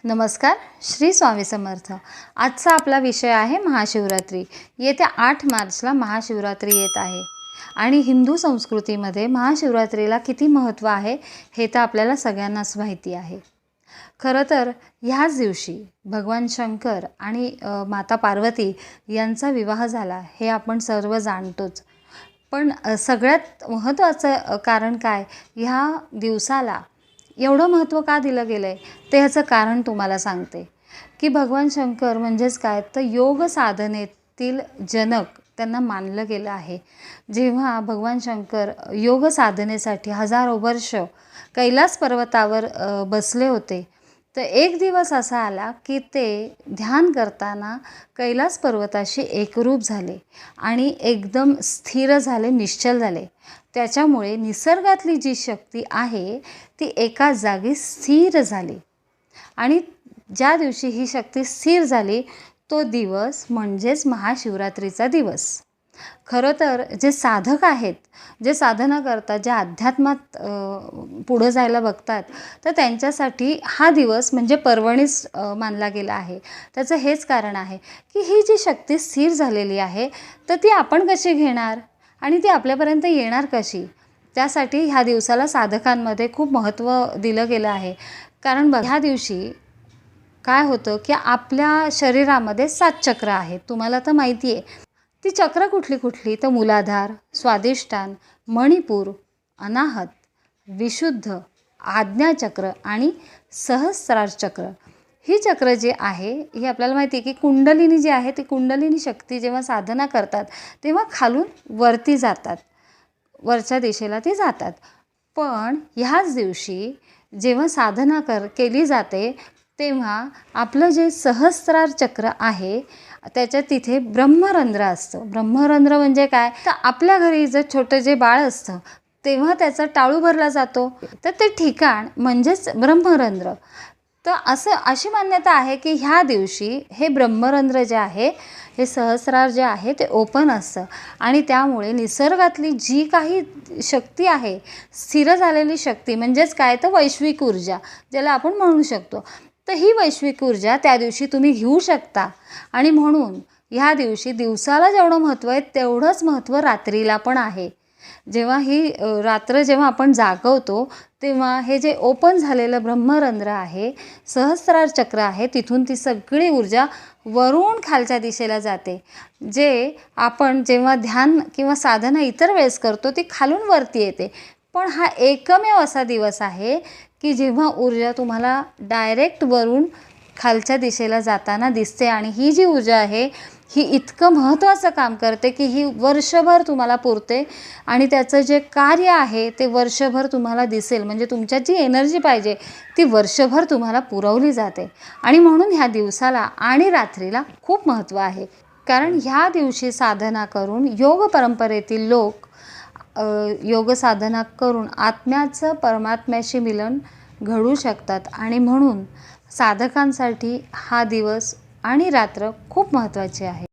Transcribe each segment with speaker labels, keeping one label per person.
Speaker 1: नमस्कार. श्री स्वामी समर्थ. आजचा आपला विषय आहे महाशिवरात्री. येत्या 8 मार्चला महाशिवरात्री येत आहे आणि हिंदू संस्कृतीमध्ये महाशिवरात्रीला किती महत्त्व आहे हे तर आपल्याला सगळ्यांनाच माहिती आहे. खरं तर ह्याच दिवशी भगवान शंकर आणि माता पार्वती यांचा विवाह झाला हे आपण सर्व जाणतोच. पण सगळ्यात महत्त्वाचं कारण काय, ह्या दिवसाला एवढं महत्त्व का दिलं गेलं आहे ते ह्याचं कारण तुम्हाला सांगते. की भगवान शंकर म्हणजेच काय तर योग साधनेतील जनक त्यांना मानलं गेलं आहे. जेव्हा भगवान शंकर योग साधनेसाठी हजारो वर्ष कैलास पर्वतावर बसले होते, तर एक दिवस असा आला की ते ध्यान करताना कैलास पर्वताशी एकरूप झाले आणि एकदम स्थिर झाले, निश्चल झाले. त्याच्यामुळे निसर्गातली जी शक्ती आहे ती एका जागी स्थिर झाली आणि ज्या दिवशी ही शक्ती स्थिर झाली तो दिवस म्हणजेच महाशिवरात्रीचा दिवस. खरं तर जे साधक आहेत, जे साधना करतात, जे अध्यात्मात पुढं जायला बघतात, तर त्यांच्यासाठी हा दिवस म्हणजे पर्वणीच मानला गेला आहे. त्याचं हेच कारण आहे की ही जी शक्ती स्थिर झालेली आहे तर ती आपण कशी घेणार आणि ती आपल्यापर्यंत येणार कशी, त्यासाठी ह्या दिवसाला साधकांमध्ये खूप महत्त्व दिलं गेलं आहे. कारण बघ, ह्या दिवशी काय होतं की आपल्या शरीरामध्ये 7 चक्र आहेत, तुम्हाला तर माहिती आहे. ती चक्र कुठली कुठली तर मूलाधार, स्वादिष्ठान, मणिपूर, अनाहत, विशुद्ध, आज्ञाचक्र आणि सहस्रार चक्र. ही चक्र जे आहे ही आपल्याला माहिती आहे की कुंडलिनी जी आहे ती कुंडलिनी शक्ती जेव्हा साधना करतात तेव्हा खालून वरती जातात, वरच्या दिशेला ती जातात. पण ह्याच दिवशी जेव्हा साधना केली जाते तेव्हा आपलं जे सहस्रार चक्र आहे त्याच्यात तिथे ब्रह्मरंध्र असतं. ब्रह्मरंध्र म्हणजे काय तर आपल्या घरी जर छोटं जे बाळ असतं तेव्हा त्याचा टाळू भरला जातो, तर ते ठिकाण म्हणजेच ब्रह्मरंध्र. तर अशी मान्यता आहे की ह्या दिवशी हे ब्रह्मरंध्र जे आहे, हे सहस्रार जे आहे ते ओपन असतं आणि त्यामुळे निसर्गातली जी काही शक्ती आहे, स्थिर झालेली शक्ती म्हणजेच काय तर वैश्विक ऊर्जा ज्याला आपण म्हणू शकतो, तर ही वैश्विक ऊर्जा त्या दिवशी तुम्ही घेऊ शकता. आणि म्हणून ह्या दिवशी दिवसाला जेवढं महत्त्व आहे तेवढंच महत्त्व रात्रीला पण आहे. जेव्हा ही रात्र जेव्हा आपण जागवतो तेव्हा हे जे ओपन झालेलं ब्रह्मरंध्र आहे, सहस्रार चक्र आहे, तिथून ती सगळी ऊर्जा वरून खालच्या दिशेला जाते. जे आपण जेव्हा ध्यान किंवा साधना इतर वेळेस करतो ती खालून वरती येते. पण हा एकमेव असा दिवस आहे की जेव्हा ऊर्जा तुम्हाला डायरेक्ट वरून खालच्या दिशेला जाताना दिसते आणि ही जी ऊर्जा आहे ही इतकं महत्त्वाचं काम करते की ही वर्षभर तुम्हाला पुरते आणि त्याचं जे कार्य आहे ते वर्षभर तुम्हाला दिसेल. म्हणजे तुमच्यात जी एनर्जी पाहिजे ती वर्षभर तुम्हाला पुरवली जाते. आणि म्हणून ह्या दिवसाला आणि रात्रीला खूप महत्त्व आहे. कारण ह्या दिवशी साधना करून योग परंपरेतील लोक योग साधना करून आत्म्याचं परमात्म्याशी मिलन घडू शकतात आणि म्हणून साधकांसाठी हा दिवस आणि रात्र खूप महत्त्वाची आहे.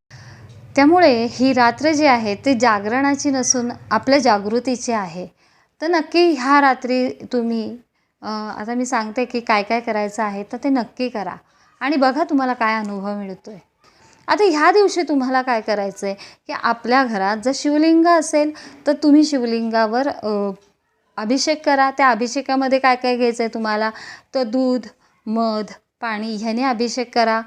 Speaker 1: त्यामुळे ही रात्र जी आहे ती जागरणाची नसून आपल्या जागृतीची आहे. तर नक्की ह्या रात्री तुम्ही आता मी सांगते की काय काय करायचं आहे तर ते नक्की करा आणि बघा तुम्हाला काय अनुभव मिळतो आहे. आता ह्या दिवशी तुम्हाला काय करायचं आहे की आपल्या घरात जर शिवलिंग असेल तर तुम्ही शिवलिंगावर अभिषेक करा. त्या अभिषेकामध्ये काय काय घ्यायचं आहे तुम्हाला तर दूध, मध, पाणी ह्याने अभिषेक करा.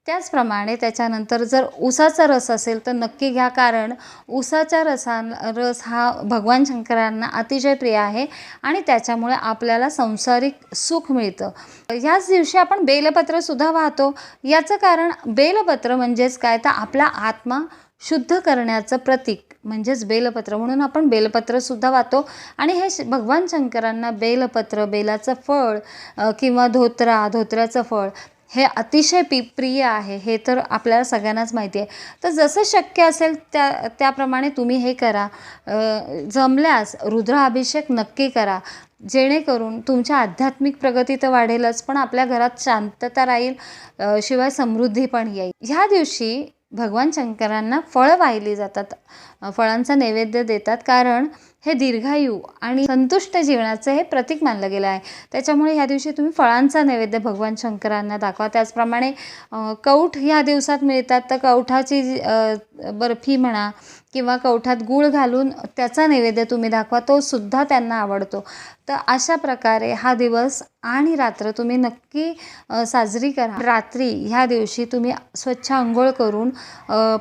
Speaker 1: त्याचप्रमाणे त्याच्यानंतर जर उसाचा रस असेल तर नक्की घ्या, कारण उसाच्या रस हा भगवान शंकरांना अतिशय प्रिय आहे आणि त्याच्यामुळे आपल्याला सांसारिक सुख मिळतं. याच दिवशी आपण बेलपत्रसुद्धा वाहतो. याचं कारण बेलपत्र म्हणजेच काय तर आपला आत्मा शुद्ध करण्याचं प्रतीक म्हणजेच बेलपत्र, म्हणून आपण बेलपत्रसुद्धा वाहतो. आणि हे भगवान शंकरांना बेलपत्र, बेलाचं फळ किंवा धोत्र्याचं फळ हे अतिशय प्रिय आहे, हे तर आपल्याला सगळ्यांनाच माहिती आहे. तर जसं शक्य असेल त्याप्रमाणे तुम्ही हे करा. जमल्यास रुद्राभिषेक नक्की करा, जेणेकरून तुमच्या आध्यात्मिक प्रगती तर वाढेलच पण आपल्या घरात शांतता राहील, शिवाय समृद्धी पण येईल. ह्या दिवशी भगवान शंकरांना फळं वाहिली जातात, फळांचा नैवेद्य देतात, कारण हे दीर्घायू आणि संतुष्ट जीवनाचं हे प्रतीक मानलं गेलं आहे. त्याच्यामुळे ह्या दिवशी तुम्ही फळांचा नैवेद्य भगवान शंकरांना दाखवा. त्याचप्रमाणे कौठ ह्या दिवसात मिळतात, तर कौठाची बर्फी म्हणा किंवा कौठात गूळ घालून त्याचा नैवेद्य तुम्ही दाखवा, तो सुद्धा त्यांना आवडतो. तर अशा प्रकारे हा दिवस आणि रात्र तुम्ही नक्की साजरी करा. रात्री ह्या दिवशी तुम्ही स्वच्छ अंघोळ करून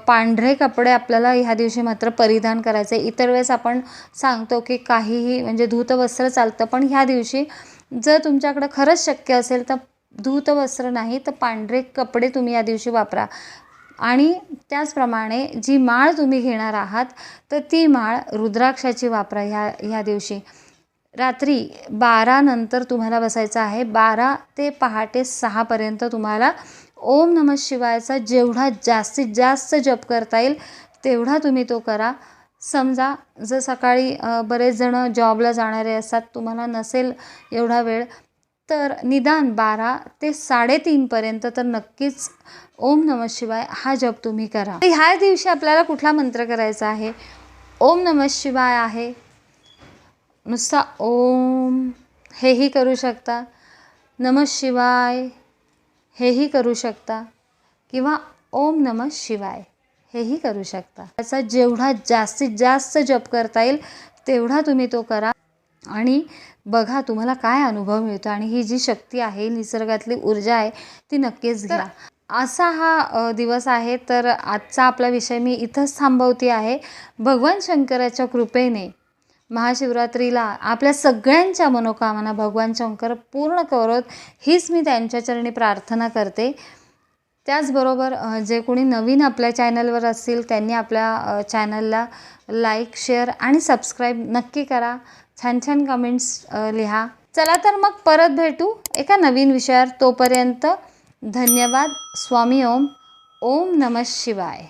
Speaker 1: पांढरे कपडे आपल्याला ह्या दिवशी मात्र परिधान करायचे. इतर वेळेस आपण सांगतो की काहीही म्हणजे धूतवस्त्र चालतं, पण ह्या दिवशी जर तुमच्याकडं खरंच शक्य असेल तर धूतवस्त्र नाही तर पांढरे कपडे तुम्ही या दिवशी वापरा. आणि त्याचप्रमाणे जी माळ तुम्ही घेणार आहात तर ती माळ रुद्राक्षाची वापरा. ह्या दिवशी रात्री 12 नंतर तुम्हाला बसायचं आहे. 12 ते पहाटे 6 पर्यंत तुम्हाला ओम नमः शिवायचा जेवढा जास्तीत जास्त जप करता येईल तेवढा तुम्ही तो करा. समजा जर सकाळी बरेच जण जॉबला जाणारे असतात, तुम्हाला नसेल एवढा वेळ, तर निदान 12 ते 3:30 पर्यंत तर नक्कीच ओम नमः शिवाय हा जप तुम्ही करा. ह्या दिवशी आपल्याला कुठला मंत्र करायचा आहे? ओम नमः शिवाय आहे, नुसता ओम हेही करू शकता, नमः शिवाय हेही करू शकता, किंवा ओम नमः शिवाय हेही करू शकता. त्याचा जेवढा जास्तीत जास्त जप करता येईल तेवढा तुम्ही तो करा आणि बघा तुम्हाला काय अनुभव मिळतो. आणि ही जी शक्ती आहे, निसर्गातली ऊर्जा आहे, ती नक्कीच घ्या. असा हा दिवस आहे. तर आजचा आपला विषय मी इथंच थांबवते आहे. भगवान शंकराच्या कृपेने महाशिवरात्रीला आपल्या सगळ्यांच्या मनोकामना भगवान शंकर पूर्ण करोत, हीच मी त्यांच्या चरणी प्रार्थना करते. त्याचबरोबर जे कोणी नवीन आपल्या चॅनलवर असतील त्यांनी आपल्या चॅनलला लाईक, शेअर आणि सबस्क्राईब नक्की करा. छान छान कमेंट्स लिहा. चला तर मग परत भेटू एका नवीन विषयावर. तोपर्यंत धन्यवाद. स्वामी ओम. ओम नमः शिवाय.